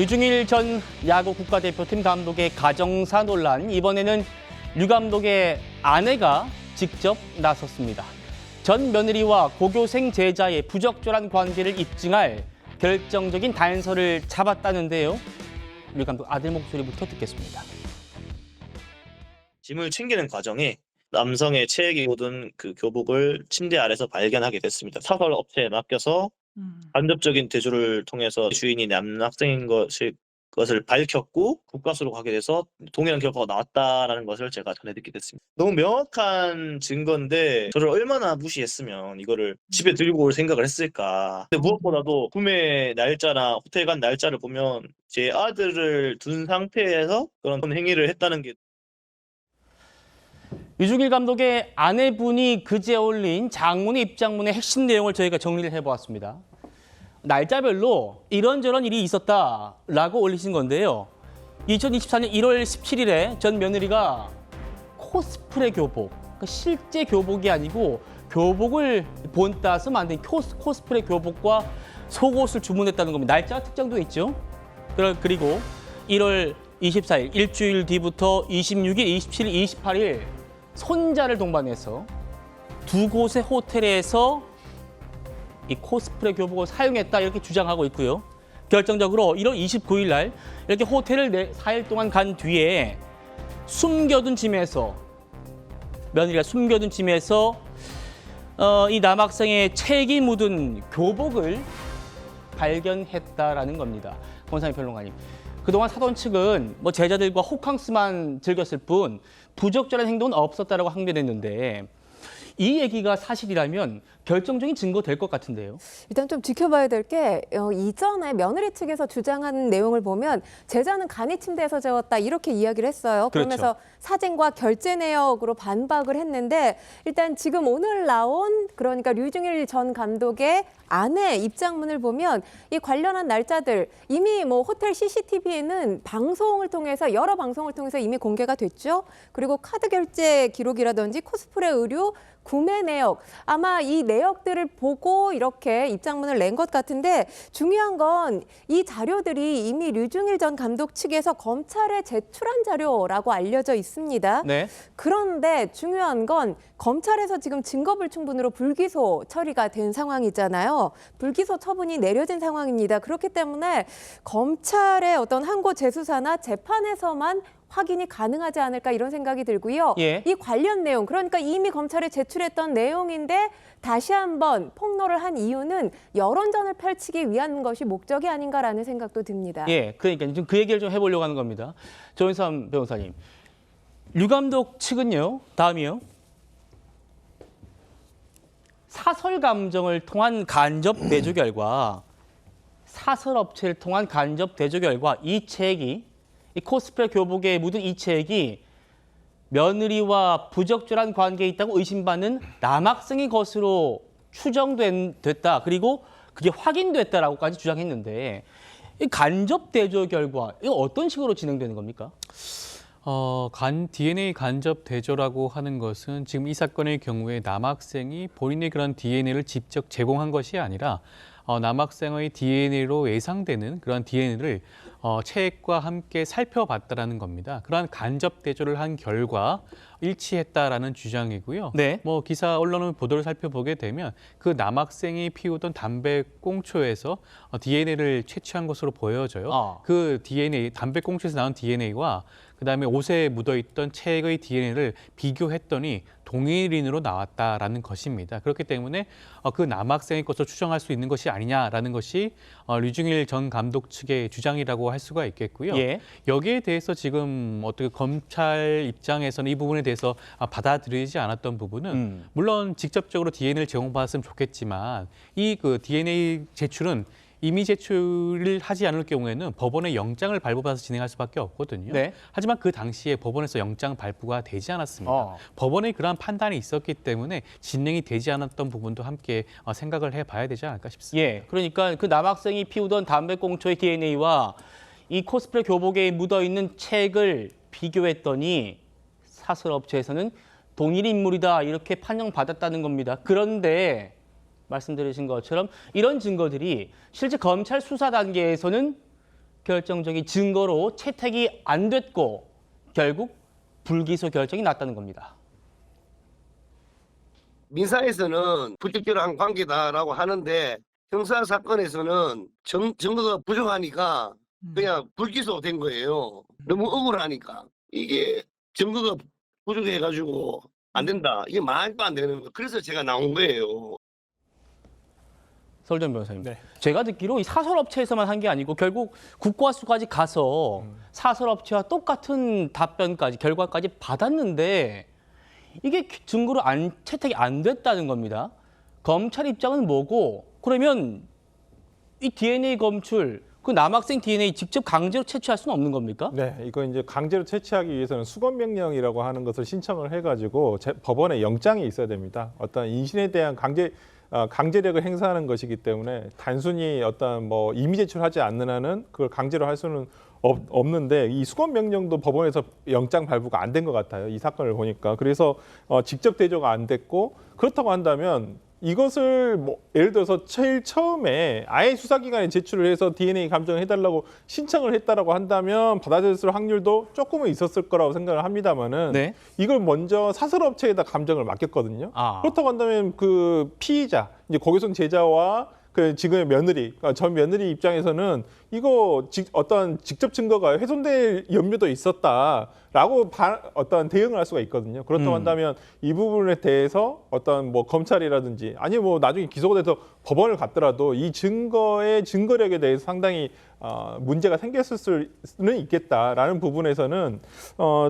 류중일 전 야구 국가대표팀 감독의 가정사 논란, 이번에는 류 감독의 아내가 직접 나섰습니다. 전 며느리와 고교생 제자의 부적절한 관계를 입증할 결정적인 단서를 잡았다는데요. 류 감독 아들 목소리부터 듣겠습니다. 짐을 챙기는 과정에 남성의 체액이 묻은 그 교복을 침대 아래서 발견하게 됐습니다. 사설 업체에 맡겨서 간접적인 대조를 통해서 주인이 남학생인 것을 밝혔고 국과수로 가게 돼서 동일한 결과가 나왔다라는 것을 제가 전해 듣게 됐습니다. 너무 명확한 증거인데 저를 얼마나 무시했으면 이거를 집에 들고 올 생각을 했을까. 근데 무엇보다도 구매 날짜나 호텔 간 날짜를 보면 제 아들을 둔 상태에서 그런 행위를 했다는 게 류중일 감독의 아내분이 그제 올린 장문의 입장문의 핵심 내용을 저희가 정리를 해보았습니다. 날짜별로 이런저런 일이 있었다라고 올리신 건데요. 2024년 1월 17일에 전 며느리가 코스프레 교복, 그러니까 실제 교복이 아니고 교복을 본따서 만든 코스프레 교복과 속옷을 주문했다는 겁니다. 날짜가 특정돼 있죠. 그리고 1월 24일, 일주일 뒤부터 26일, 27일, 28일 손자를 동반해서 두 곳의 호텔에서 이 코스프레 교복을 사용했다 이렇게 주장하고 있고요. 결정적으로 1월 29일 날 이렇게 호텔을 4일 동안 간 뒤에 숨겨둔 짐에서 며느리가 숨겨둔 짐에서 이 남학생의 체액이 묻은 교복을 발견했다라는 겁니다. 권상희 평론가님. 그동안 사돈 측은 제자들과 호캉스만 즐겼을 뿐 부적절한 행동은 없었다라고 항변했는데 이 얘기가 사실이라면 결정적인 증거 될 것 같은데요. 일단 좀 지켜봐야 될 게 이전에 며느리 측에서 주장한 내용을 보면 제자는 간이 침대에서 재웠다 이렇게 이야기를 했어요. 그러면서 그렇죠. 사진과 결제 내역으로 반박을 했는데 일단 지금 오늘 나온 그러니까 류중일 전 감독의 아내 입장문을 보면 이 관련한 날짜들 이미 호텔 CCTV에는 방송을 통해서 여러 방송을 통해서 이미 공개가 됐죠. 그리고 카드 결제 기록이라든지 코스프레 의류 구매 내역, 아마 이 내역들을 보고 이렇게 입장문을 낸 것 같은데 중요한 건 이 자료들이 이미 류중일 전 감독 측에서 검찰에 제출한 자료라고 알려져 있습니다. 네. 그런데 중요한 건 검찰에서 지금 증거불충분으로 불기소 처리가 된 상황이잖아요. 불기소 처분이 내려진 상황입니다. 그렇기 때문에 검찰의 어떤 항고 재수사나 재판에서만 확인이 가능하지 않을까 이런 생각이 들고요. 예. 이 관련 내용, 그러니까 이미 검찰에 제출했던 내용인데 다시 한번 폭로를 한 이유는 여론전을 펼치기 위한 것이 목적이 아닌가라는 생각도 듭니다. 예, 그러니까 지금 그 얘기를 좀 해보려고 하는 겁니다. 조인삼 변호사님, 류 감독 측은요, 다음이요. 사설 감정을 통한 간접 대조 결과, 사설 업체를 통한 간접 대조 결과 이 체액이 이 코스프레 교복에 묻은 이 체액이 며느리와 부적절한 관계에 있다고 의심받는 남학생의 것으로 추정됐다. 그리고 그게 확인됐다라고까지 주장했는데 이 간접 대조 결과 이거 어떤 식으로 진행되는 겁니까? DNA 간접 대조라고 하는 것은 지금 이 사건의 경우에 남학생이 본인의 그런 DNA를 직접 제공한 것이 아니라 남학생의 DNA로 예상되는 그런 DNA를 체액과 함께 살펴봤다라는 겁니다. 그러한 간접 대조를 한 결과 일치했다라는 주장이고요. 네. 기사 언론 보도를 살펴보게 되면 그 남학생이 피우던 담배 꽁초에서 DNA를 채취한 것으로 보여져요. 그 DNA, 담배 꽁초에서 나온 DNA와 그다음에 옷에 묻어있던 체액의 DNA를 비교했더니 동일인으로 나왔다라는 것입니다. 그렇기 때문에 그 남학생의 것으로 추정할 수 있는 것이 아니냐라는 것이 류중일 전 감독 측의 주장이라고 할 수가 있겠고요. 예. 여기에 대해서 지금 어떻게 검찰 입장에서는 이 부분에 대해서 받아들이지 않았던 부분은 물론 직접적으로 DNA를 제공받았으면 좋겠지만 이 그 DNA 제출은 이미 제출을 하지 않을 경우에는 법원에 영장을 발부받아서 진행할 수밖에 없거든요. 네. 하지만 그 당시에 법원에서 영장 발부가 되지 않았습니다. 법원의 그러한 판단이 있었기 때문에 진행이 되지 않았던 부분도 함께 생각을 해봐야 되지 않을까 싶습니다. 예, 그러니까 그 남학생이 피우던 담배꽁초의 DNA와 이 코스프레 교복에 묻어있는 책을 비교했더니 사설업체에서는 동일 인물이다 이렇게 판정받았다는 겁니다. 그런데 말씀드리신 것처럼 이런 증거들이 실제 검찰 수사 단계에서는 결정적인 증거로 채택이 안 됐고 결국 불기소 결정이 났다는 겁니다. 민사에서는 부적절한 관계다라고 하는데 형사 사건에서는 증거가 부족하니까 그냥 불기소된 거예요. 너무 억울하니까 이게 증거가 부족해가지고 안 된다. 이게 말도 안 되는 거. 그래서 제가 나온 거예요. 서울전 변호사님, 네. 제가 듣기로 이 사설업체에서만 한 게 아니고 결국 국과수까지 가서 사설업체와 똑같은 답변까지 결과까지 받았는데 이게 증거로 채택이 안 됐다는 겁니다. 검찰 입장은 뭐고 그러면 이 DNA 검출 그 남학생 DNA 직접 강제로 채취할 수는 없는 겁니까? 네, 이거 이제 강제로 채취하기 위해서는 수검명령이라고 하는 것을 신청을 해가지고 법원에 영장이 있어야 됩니다. 어떤 인신에 대한 강제력을 행사하는 것이기 때문에 단순히 어떤 뭐 임의 제출하지 않는 한은 그걸 강제로 할 수는 없는데 이 수검명령도 법원에서 영장 발부가 안 된 것 같아요. 이 사건을 보니까. 그래서 직접 대조가 안 됐고 그렇다고 한다면 이것을 뭐 예를 들어서 제일 처음에 아예 수사기관에 제출을 해서 DNA 감정을 해달라고 신청을 했다라고 한다면 받아들였을 확률도 조금은 있었을 거라고 생각을 합니다만은 네. 이걸 먼저 사설업체에다 감정을 맡겼거든요. 그렇다고 한다면 그 피의자 이제 거기선 제자와 그 지금의 며느리, 그러니까 전 며느리 입장에서는 이거 어떤 직접 증거가 훼손될 염려도 있었다라고 어떤 대응을 할 수가 있거든요. 그렇다고 한다면 이 부분에 대해서 어떤 뭐 검찰이라든지 아니면 뭐 나중에 기소가 돼서 법원을 갔더라도 이 증거의 증거력에 대해서 상당히 문제가 생겼을 수는 있겠다라는 부분에서는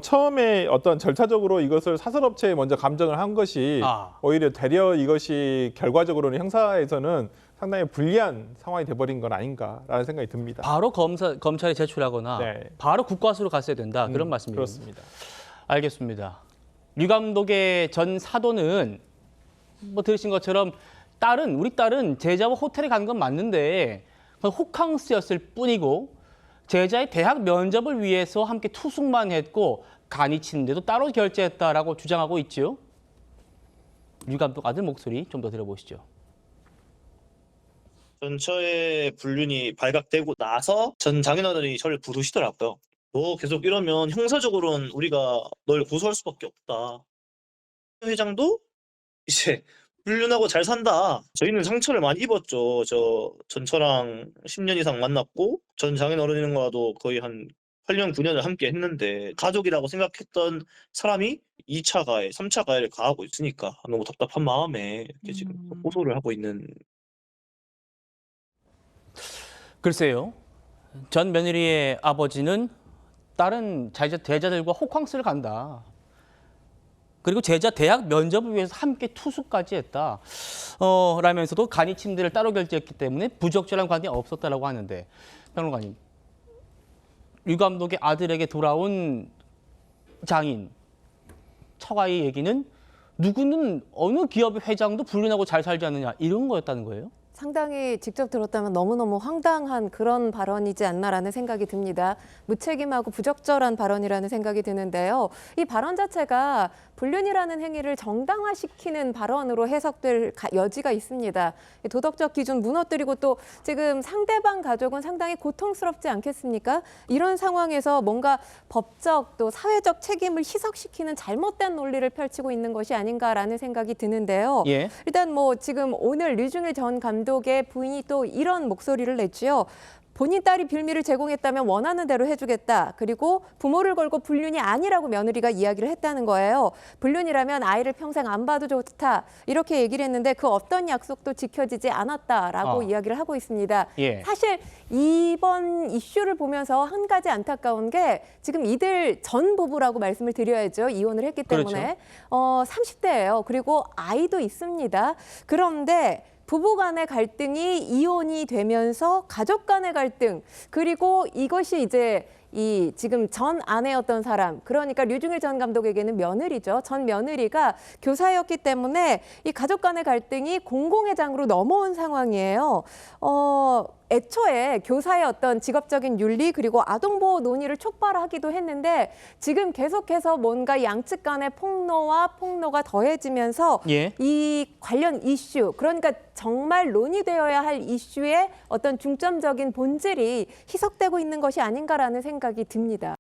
처음에 어떤 절차적으로 이것을 사설업체에 먼저 감정을 한 것이 오히려 되려 이것이 결과적으로는 형사에서는 상당히 불리한 상황이 돼버린 건 아닌가라는 생각이 듭니다. 바로 검찰에 제출하거나 네. 바로 국과수로 갔어야 된다 그런 말씀이에요. 그렇습니다. 알겠습니다. 류 감독의 전 사도는 뭐 들으신 것처럼 우리 딸은 제자와 호텔에 간 건 맞는데 호캉스였을 뿐이고 제자의 대학 면접을 위해서 함께 투숙만 했고 간이 치는데도 따로 결제했다라고 주장하고 있죠. 류 감독 아들 목소리 좀 더 들어보시죠. 전처의 불륜이 발각되고 나서 전 장인어른이 저를 부르시더라고요. 너 계속 이러면 형사적으로는 우리가 널 고소할 수밖에 없다. 회장도 이제 불륜하고 잘 산다. 저희는 상처를 많이 입었죠. 저 전처랑 10년 이상 만났고 전 장인어른과도 거의 한 8년, 9년을 함께 했는데 가족이라고 생각했던 사람이 2차 가해, 3차 가해를 가하고 있으니까 너무 답답한 마음에 이렇게 지금 고소를 하고 있는. 글쎄요. 전 며느리의 아버지는 다른 제자들과 호캉스를 간다. 그리고 제자 대학 면접을 위해서 함께 투숙까지 했다. 라면서도 간이 침대를 따로 결제했기 때문에 부적절한 관계가 없었다라고 하는데 평론가님, 류 감독의 아들에게 돌아온 장인 처가의 얘기는 누구는 어느 기업의 회장도 불륜하고 잘 살지 않느냐 이런 거였다는 거예요? 상당히 직접 들었다면 너무너무 황당한 그런 발언이지 않나라는 생각이 듭니다. 무책임하고 부적절한 발언이라는 생각이 드는데요. 이 발언 자체가 불륜이라는 행위를 정당화시키는 발언으로 해석될 여지가 있습니다. 도덕적 기준 무너뜨리고 또 지금 상대방 가족은 상당히 고통스럽지 않겠습니까? 이런 상황에서 뭔가 법적 또 사회적 책임을 희석시키는 잘못된 논리를 펼치고 있는 것이 아닌가라는 생각이 드는데요. 예. 일단 뭐 지금 오늘 류중일 전 감독의 부인이 또 이런 목소리를 냈지요. 본인 딸이 빌미를 제공했다면 원하는 대로 해주겠다. 그리고 부모를 걸고 불륜이 아니라고 며느리가 이야기를 했다는 거예요. 불륜이라면 아이를 평생 안 봐도 좋다. 이렇게 얘기를 했는데 그 어떤 약속도 지켜지지 않았다라고 이야기를 하고 있습니다. 예. 사실 이번 이슈를 보면서 한 가지 안타까운 게 지금 이들 전 부부라고 말씀을 드려야죠. 이혼을 했기 때문에. 그렇죠. 30대예요. 그리고 아이도 있습니다. 그런데 부부 간의 갈등이 이혼이 되면서 가족 간의 갈등, 그리고 이것이 이제 이 지금 전 아내였던 사람, 그러니까 류중일 전 감독에게는 며느리죠. 전 며느리가 교사였기 때문에 이 가족 간의 갈등이 공공의장으로 넘어온 상황이에요. 애초에 교사의 어떤 직업적인 윤리 그리고 아동보호 논의를 촉발하기도 했는데 지금 계속해서 뭔가 양측 간의 폭로가 더해지면서 예. 이 관련 이슈, 그러니까 정말 논의되어야 할 이슈의 어떤 중점적인 본질이 희석되고 있는 것이 아닌가라는 생각이 듭니다.